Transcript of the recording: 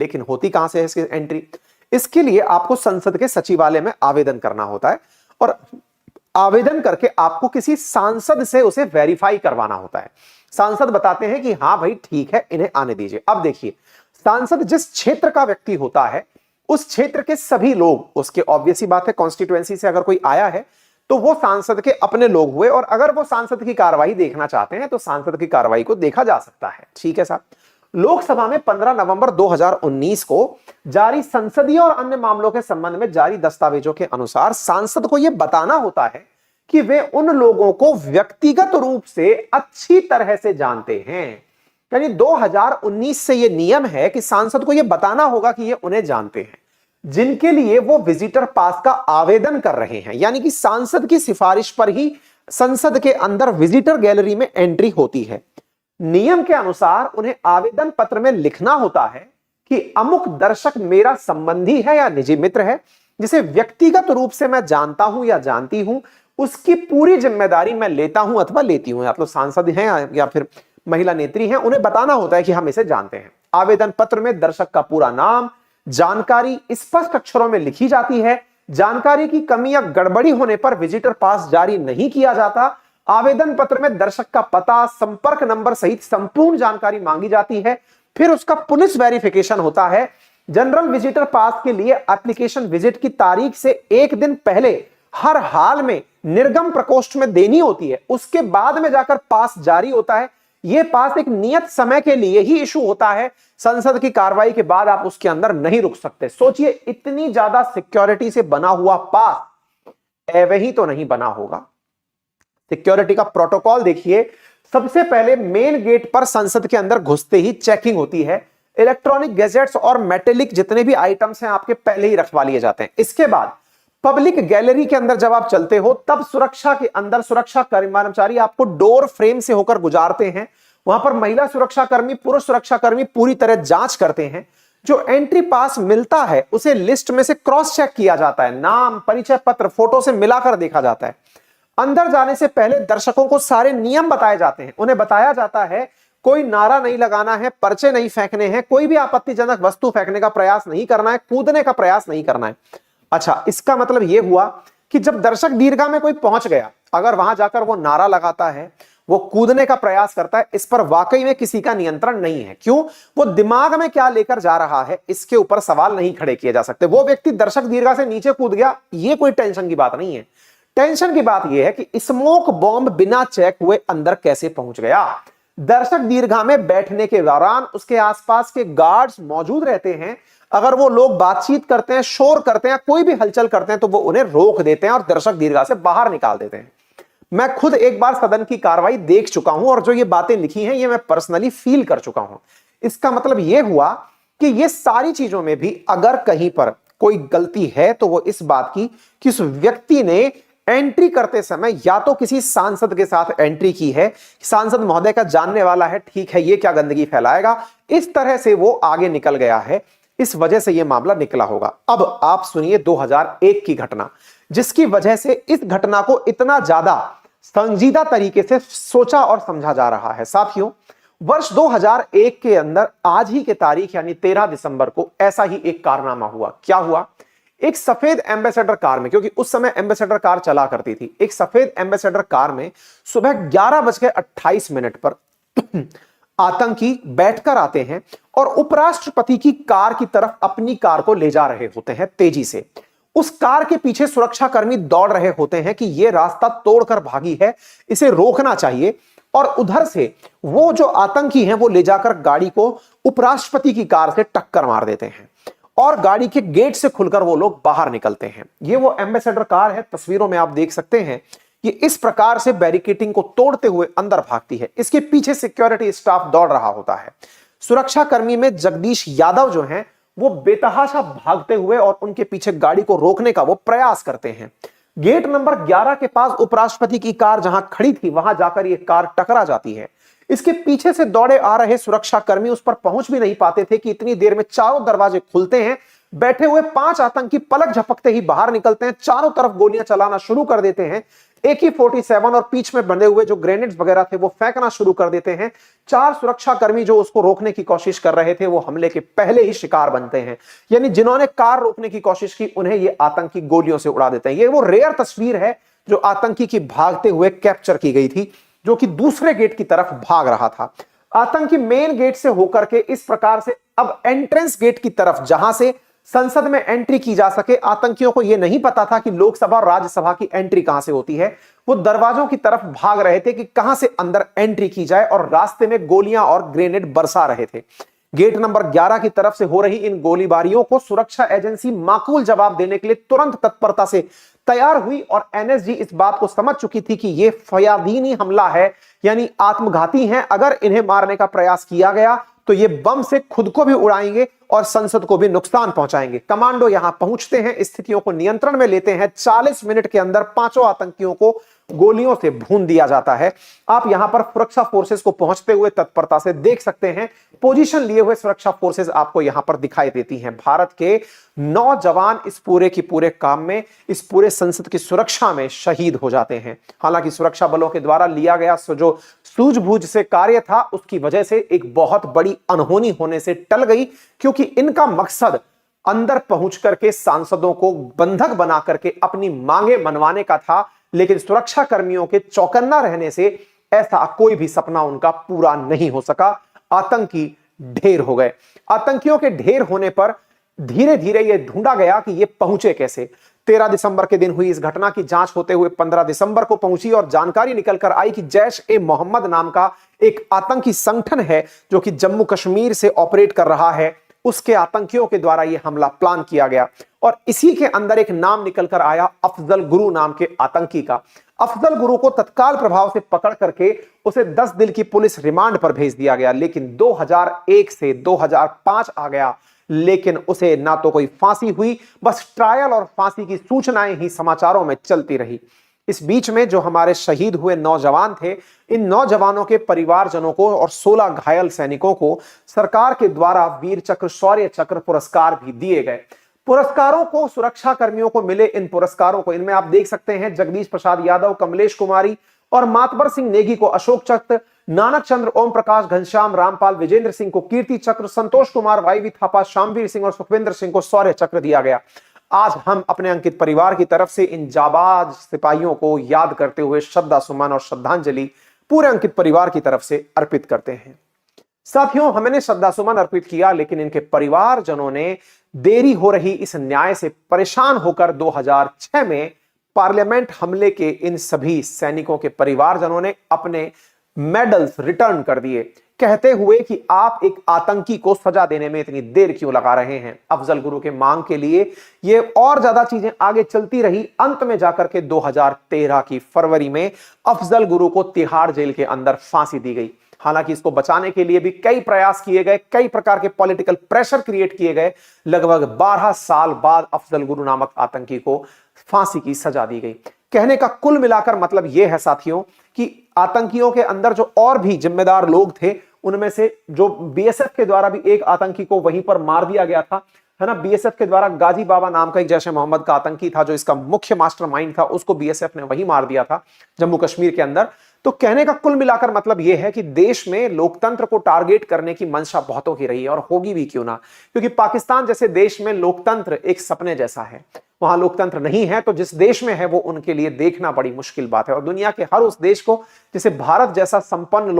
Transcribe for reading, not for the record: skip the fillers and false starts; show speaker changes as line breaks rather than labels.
लेकिन होती कहां से है इसकी एंट्री? इसके लिए आपको संसद के सचिवालय में आवेदन करना होता है और आवेदन करके आपको किसी सांसद से उसे वेरीफाई करवाना होता है। सांसद बताते हैं कि हां भाई ठीक है, इन्हें आने दीजिए। अब देखिए, सांसद जिस क्षेत्र का व्यक्ति होता है उस क्षेत्र के सभी लोग, उसके ऑब्वियस ही बात है कॉन्स्टिट्यूएंसी से अगर कोई आया है तो वो सांसद के अपने लोग हुए, और अगर वो सांसद की कार्रवाई देखना चाहते हैं तो सांसद की कार्रवाई को देखा जा सकता है। ठीक है साहब। लोकसभा में 15 नवंबर 2019 को जारी संसदीय और अन्य मामलों के संबंध में जारी दस्तावेजों के अनुसार सांसद को यह बताना होता है कि वे उन लोगों को व्यक्तिगत रूप से अच्छी तरह से जानते हैं। यानी 2019 से यह नियम है कि सांसद को यह बताना होगा कि ये उन्हें जानते हैं जिनके लिए वो विजिटर पास का आवेदन कर रहे हैं। यानी कि सांसद की सिफारिश पर ही संसद के अंदर विजिटर गैलरी में एंट्री होती है। नियम के अनुसार उन्हें आवेदन पत्र में लिखना होता है कि अमुक दर्शक मेरा संबंधी है या निजी मित्र है, जिसे व्यक्तिगत रूप से मैं जानता हूं या जानती हूं, उसकी पूरी जिम्मेदारी मैं लेता हूं अथवा लेती हूं। मतलब सांसद हैं या फिर महिला नेत्री हैं, उन्हें बताना होता है कि हम इसे जानते हैं। आवेदन पत्र में दर्शक का पूरा नाम, जानकारी स्पष्ट अक्षरों में लिखी जाती है। जानकारी की कमी या गड़बड़ी होने पर विजिटर पास जारी नहीं किया जाता। आवेदन पत्र में दर्शक का पता, संपर्क नंबर सहित संपूर्ण जानकारी मांगी जाती है। फिर उसका पुलिस वेरिफिकेशन होता है। जनरल विजिटर पास के लिए एप्लीकेशन विजिट की तारीख से एक दिन पहले हर हाल में निर्गम प्रकोष्ठ में देनी होती है। उसके बाद में जाकर पास जारी होता है। यह पास एक नियत समय के लिए ही इशू होता है। संसद की कार्रवाई के बाद आप उसके अंदर नहीं रुक सकते। सोचिए, इतनी ज्यादा सिक्योरिटी से बना हुआ पास एवे ही तो नहीं बना होगा। सिक्योरिटी का प्रोटोकॉल देखिए। सबसे पहले मेन गेट पर संसद के अंदर घुसते ही चेकिंग होती है। इलेक्ट्रॉनिक गैजेट्स और मेटेलिक जितने भी आइटम्स हैं आपके पहले ही रखवा लिए जाते हैं। इसके बाद पब्लिक गैलरी के अंदर जब आप चलते हो तब सुरक्षा के अंदर सुरक्षा कर्मचारी आपको डोर फ्रेम से होकर गुजारते हैं। वहां पर महिला सुरक्षा कर्मी, पुरुष सुरक्षा कर्मी पूरी तरह जांच करते हैं। जो एंट्री पास मिलता है उसे लिस्ट में से क्रॉस चेक किया जाता है। नाम, परिचय पत्र, फोटो से मिलाकर देखा जाता है। अंदर जाने से पहले दर्शकों को सारे नियम बताए जाते हैं। उन्हें बताया जाता है कोई नारा नहीं लगाना है, पर्चे नहीं फेंकने हैं, कोई भी आपत्तिजनक वस्तु फेंकने का प्रयास नहीं करना है, कूदने का प्रयास नहीं करना है। अच्छा, इसका मतलब यह हुआ कि जब दर्शक दीर्घा में कोई पहुंच गया, अगर वहां जाकर वो नारा लगाता है, वो कूदने का प्रयास करता है, इस पर वाकई में किसी का नियंत्रण नहीं है। क्यों? वो दिमाग में क्या लेकर जा रहा है इसके ऊपर सवाल नहीं खड़े किए जा सकते। वो व्यक्ति दर्शक दीर्घा से नीचे कूद गया, ये कोई टेंशन की बात नहीं है। टेंशन की बात यह है कि स्मोक बॉम्ब बिना चेक हुए अंदर कैसे पहुंच गया। दर्शक दीर्घा में बैठने के दौरान उसके आसपास के गार्ड्स मौजूद रहते हैं। अगर वो लोग बातचीत करते हैं, शोर करते हैं, कोई भी हलचल करते हैं तो वो उन्हें रोक देते हैं और दर्शक दीर्घा से बाहर निकाल देते हैं। मैं खुद एक बार सदन की कार्रवाई देख चुका हूं और जो ये बातें लिखी हैं ये मैं पर्सनली फील कर चुका हूं। इसका मतलब ये हुआ कि ये सारी चीजों में भी अगर कहीं पर कोई गलती है तो वो इस बात की कि उस व्यक्ति ने एंट्री करते समय या तो किसी सांसद के साथ एंट्री की है, सांसद महोदय का जानने वाला है, ठीक है ये क्या गंदगी फैलाएगा, इस तरह से वो आगे निकल गया है, इस वजह से यह मामला निकला होगा। अब आप सुनिए 2001 की घटना, जिसकी वजह से इस घटना को इतना ज्यादा संजीदा तरीके से सोचा और समझा जा रहा है। साथियों, वर्ष 2001 के अंदर आज ही के तारीख यानी 13 दिसंबर को ऐसा ही एक कारनामा हुआ। क्या हुआ? एक सफेद एम्बेसडर कार में, क्योंकि उस समय एम्बेसडर कार चला करती थी, एक सफेद एम्बेसडर कार में सुबह 11:28 पर आतंकी बैठकर आते हैं और उपराष्ट्रपति की कार की तरफ अपनी कार को ले जा रहे होते हैं तेजी से। उस कार के पीछे सुरक्षाकर्मी दौड़ रहे होते हैं कि यह रास्ता तोड़कर भागी है, इसे रोकना चाहिए। और उधर से वो जो आतंकी हैं वो ले जाकर गाड़ी को उपराष्ट्रपति की कार से टक्कर मार देते हैं और गाड़ी के गेट से खुलकर वो लोग बाहर निकलते हैं। ये वो एम्बेसडर कार है, तस्वीरों में आप देख सकते हैं। ये इस प्रकार से बैरिकेडिंग को तोड़ते हुए अंदर भागती है। इसके पीछे सिक्योरिटी स्टाफ दौड़ रहा होता है। सुरक्षा कर्मी में जगदीश यादव जो हैं वो बेतहाशा भागते हुए और उनके पीछे गाड़ी को रोकने का वो प्रयास करते हैं। गेट नंबर 11 के पास उपराष्ट्रपति की कार जहां खड़ी थी वहां जाकर ये कार टकरा जाती है। इसके पीछे से दौड़े आ रहे सुरक्षा कर्मी उस पर पहुंच भी नहीं पाते थे कि इतनी देर में चारों दरवाजे खुलते हैं, बैठे हुए 5 आतंकी पलक झपकते ही बाहर निकलते हैं, चारों तरफ गोलियां चलाना शुरू कर देते हैं। AK-47 और पीछ में बंधे हुए जो ग्रेनेड्स वगैरह थे वो फेंकना शुरू कर देते हैं। 4 सुरक्षाकर्मी जो उसको रोकने की कोशिश कर रहे थे वो हमले के पहले ही शिकार बनते हैं, यानी जिन्होंने कार रोकने की कोशिश की उन्हें ये आतंकी गोलियों से उड़ा देते हैं। ये वो रेयर तस्वीर है जो आतंकी की भागते हुए कैप्चर की गई थी, जो कि दूसरे गेट की तरफ भाग रहा था। आतंकी मेन गेट से होकर के इस प्रकार से अब एंट्रेंस गेट की तरफ, जहां से संसद में एंट्री की जा सके, आतंकियों को यह नहीं पता था कि लोकसभा और राज्यसभा की एंट्री कहां से होती है। वो दरवाजों की तरफ भाग रहे थे कि कहां से अंदर एंट्री की जाए, और रास्ते में गोलियां और ग्रेनेड बरसा रहे थे। गेट नंबर 11 की तरफ से हो रही इन गोलीबारियों को सुरक्षा एजेंसी माकूल जवाब देने के लिए तुरंत तत्परता से तैयार हुई, और एनएसजी इस बात को समझ चुकी थी कि यह फयादीनी हमला है, यानी आत्मघाती हैं। अगर इन्हें मारने का प्रयास किया गया तो ये बम से खुद को भी उड़ाएंगे और संसद को भी नुकसान पहुंचाएंगे। कमांडो यहां पहुंचते हैं, स्थितियों को नियंत्रण में लेते हैं। 40 मिनट के अंदर 5 आतंकियों को गोलियों से भून दिया जाता है। आप यहां पर सुरक्षा फोर्सेस को पहुंचते हुए तत्परता से देख सकते हैं। पोजीशन लिए हुए सुरक्षा फोर्सेस आपको यहां पर दिखाई देती हैं। भारत के 9 जवान इस पूरे की पूरे काम में, इस पूरे संसद की सुरक्षा में शहीद हो जाते हैं। हालांकि सुरक्षा बलों के द्वारा लिया गया जो सूझबूझ से कार्य था, उसकी वजह से एक बहुत बड़ी अनहोनी होने से टल गई, क्योंकि इनका मकसद अंदर पहुंच करके सांसदों को बंधक बना करके अपनी मांगे मनवाने का था। लेकिन सुरक्षा कर्मियों के चौकन्ना रहने से ऐसा कोई भी सपना उनका पूरा नहीं हो सका। आतंकी ढेर हो गए। आतंकियों के ढेर होने पर धीरे धीरे यह ढूंढा गया कि ये पहुंचे कैसे। 13 दिसंबर के दिन हुई इस घटना की जांच होते हुए 15 दिसंबर को पहुंची, और जानकारी निकलकर आई कि जैश-ए-मोहम्मद नाम का एक आतंकी संगठन है जो कि जम्मू कश्मीर से ऑपरेट कर रहा है। उसके आतंकियों के द्वारा यह हमला प्लान किया गया, और इसी के अंदर एक नाम निकलकर आया अफजल गुरु नाम के आतंकी का। अफजल गुरु को तत्काल प्रभाव से पकड़ करके उसे 10 दिन की पुलिस रिमांड पर भेज दिया गया। लेकिन 2001 से 2005 आ गया, लेकिन उसे ना तो कोई फांसी हुई, बस ट्रायल और फांसी की सूचनाएं ही समाचारों में चलती रही। इस बीच में जो हमारे शहीद हुए नौजवान थे, इन नौजवानों के परिवारजनों को और 16 घायल सैनिकों को सरकार के द्वारा वीर चक्र, शौर्य चक्र पुरस्कार भी दिए गए। पुरस्कारों को सुरक्षा कर्मियों को मिले, इन पुरस्कारों को, इनमें आप देख सकते हैं जगदीश प्रसाद यादव, कमलेश कुमारी और मातबर सिंह नेगी को अशोक चक्र, नानक चंद्र, ओम प्रकाश, घनश्याम, रामपाल, विजेंद्र सिंह को कीर्ति चक्र, संतोष कुमार, वाईवी थापा, शामवीर सिंह और सुखविंदर सिंह को शौर्य चक्र दिया गया। आज हम अपने अंकित परिवार की तरफ से इन जाबाज सिपाहियों को याद करते हुए श्रद्धा सुमन और श्रद्धांजलि पूरे अंकित परिवार की तरफ से अर्पित करते हैं। साथियों, हमने श्रद्धा सुमन अर्पित किया, लेकिन इनके परिवारजनों ने देरी हो रही इस न्याय से परेशान होकर 2006 में पार्लियामेंट हमले के इन सभी सैनिकों के परिवारजनों ने अपने मेडल्स रिटर्न कर दिए, कहते हुए कि आप एक आतंकी को सजा देने में इतनी देर क्यों लगा रहे हैं। अफजल गुरु के मांग के लिए ये और ज्यादा चीजें आगे चलती रही। अंत में जाकर के 2013 की फरवरी में अफजल गुरु को तिहाड़ जेल के अंदर फांसी दी गई। हालांकि इसको बचाने के लिए भी कई प्रयास किए गए, कई प्रकार के पॉलिटिकल प्रेशर क्रिएट किए गए। लगभग 12 साल बाद अफजल गुरु नामक आतंकी को फांसी की सजा दी गई। कहने का कुल मिलाकर मतलब यह है साथियों कि आतंकियों के अंदर जो और भी जिम्मेदार लोग थे, उनमें से जो बीएसएफ के द्वारा भी एक आतंकी को वहीं पर मार दिया गया था, है ना। बीएसएफ के द्वारा गाजी बाबा नाम का एक जैश-ए-मोहम्मद का आतंकी था जो इसका मुख्य मास्टरमाइंड था, उसको बीएसएफ ने वहीं मार दिया था जम्मू कश्मीर के अंदर। तो कहने का कुल मिलाकर मतलब यह है कि देश में लोकतंत्र को टारगेट करने की मंशा बहुतों की रही है, और होगी भी क्यों ना, क्योंकि पाकिस्तान जैसे देश में लोकतंत्र एक सपने जैसा है। वहां लोकतंत्र नहीं है तो जिस देश में है वो उनके लिए देखना बड़ी मुश्किल बात है। और दुनिया के हर उस देश को जिसे भारत जैसा संपन्न